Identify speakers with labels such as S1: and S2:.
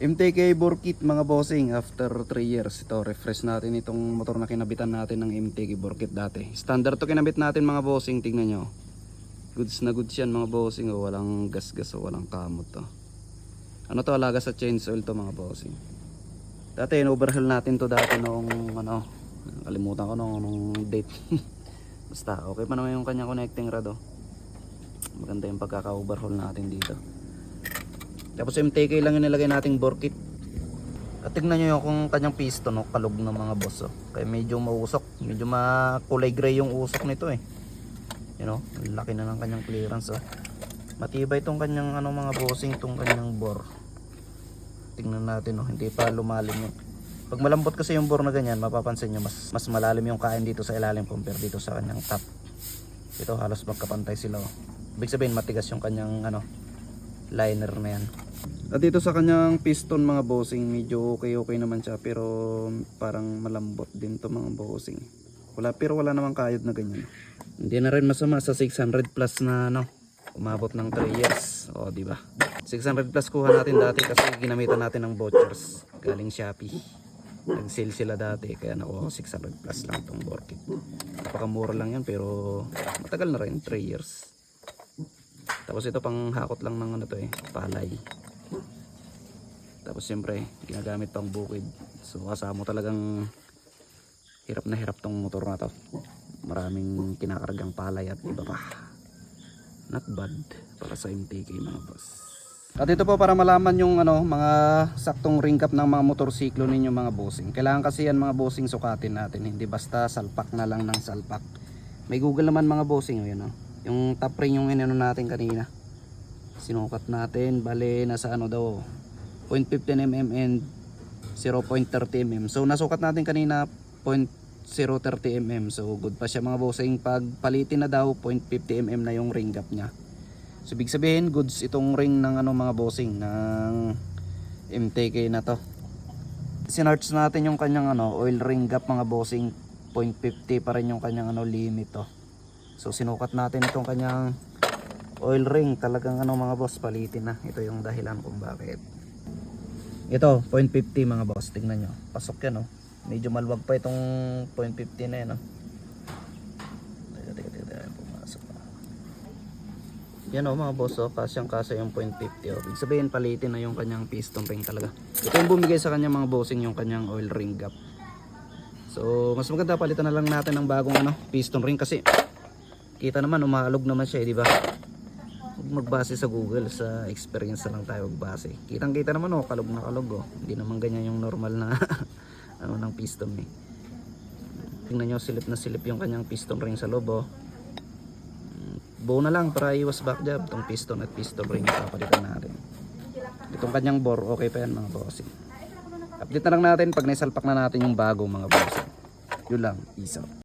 S1: MTK bore kit mga bossing, after 3 years ito refresh natin itong motor na kinabitan natin ng MTK bore kit dati. Standard to kinabit natin mga bossing, tingnan nyo. Goods na goods yan mga bossing, oh, walang gas-gas o walang kamot to. Ano to, alaga sa change oil to mga bossing. Dati in-overhaul natin to dati noong ano, kalimutan ko nung date. Basta okay pa naman yung kanyang connecting rod oh. Maganda yung pagkaka-overhaul natin dito. Tapos MTK lang yung nilagay nating bore kit. At tignan nyo yung kung kanyang piston no, kalog ng mga boss oh. Kaya medyo mausok, medyo makulay gray yung usok nito eh. You know, laki na ng kanyang clearance oh. Matibay itong kanyang ano mga bossing, itong kanyang bore. Tingnan natin oh, hindi pa lumalim yung. Pag malambot kasi yung bore na ganyan, mapapansin nyo mas malalim yung kain dito sa ilalim compare dito sa kanyang top. Ito halos magkapantay sila oh. Ibig sabihin matigas yung kanyang ano liner na yan. At dito sa kanyang piston mga bossing, medyo okay naman siya, pero parang malambot din to mga bossing. Pero wala namang kayod na ganyan. Hindi na rin masama sa 600 plus na ano, umabot ng 3 years. O di ba? 600 plus kuha natin dati kasi ginamitan natin ng vouchers galing Shopee. Nag-sale sila dati kaya nakuha ko 600 plus lang tong bore kit. Napakamura lang yan pero matagal na rin, 3 years. Tapos ito pang hakot lang ng ano to eh, palay. Tapos siyempre ginagamit pang bukid. So kasama talagang hirap na hirap tong motor na to. Maraming kinakargang palay at iba pa. Not bad para sa MTK mga boss. At ito po para malaman yung ano, mga saktong ring cap ng mga motorsiklo ninyo mga bossing. Kailangan kasi yan mga bossing sukatin natin, hindi basta salpak na lang ng salpak. May Google naman mga bossing, yun oh. Yung top ring yung inano natin kanina. Sinukat natin, bale nasa ano daw 0.15 mm and 0.30 mm. So nasukat natin kanina 0.030 mm. So good pa siya mga bossing. Pag palitin na daw 0.50 mm na yung ring gap niya. So big sabihin goods itong ring ng ano mga bossing ng MTK na to. Sinarch natin yung kanyang ano oil ring gap mga bossing, 0.50 pa rin yung kanyang ano limit to. So sinukat natin itong kanyang oil ring, talagang ano mga boss palitin na. Ito yung dahilan kung bakit. Ito 0.50 mga boss, tingnan nyo, pasok yan oh. Medyo maluwag pa itong 0.50 na yan oh. Pumasok pa. Yan oh mga boss oh, kasyang kasya yung 0.50 oh. Ibig sabihin palitin na yung kanyang piston ring talaga. Ito yung bumigay sa kanya mga bossing, yung kanyang oil ring gap. So mas maganda palitan na lang natin ng bagong ano piston ring kasi kita naman umaalog naman siya eh, di ba? Huwag magbase sa Google, sa experience na lang tayo magbase. Kitang-kita naman oh, kalog na kalog oh. Hindi naman ganyan yung normal na ano ng piston eh. Tingnan niyo silip na silip yung kanyang piston ring sa loob oh. Buo na lang para iwas back job tong piston at piston ring papalitan natin. Itong kanyang bore okay pa yan mga bossing. Update na lang natin pag naisalpak na natin yung bago mga bossing. Yun lang, peace out.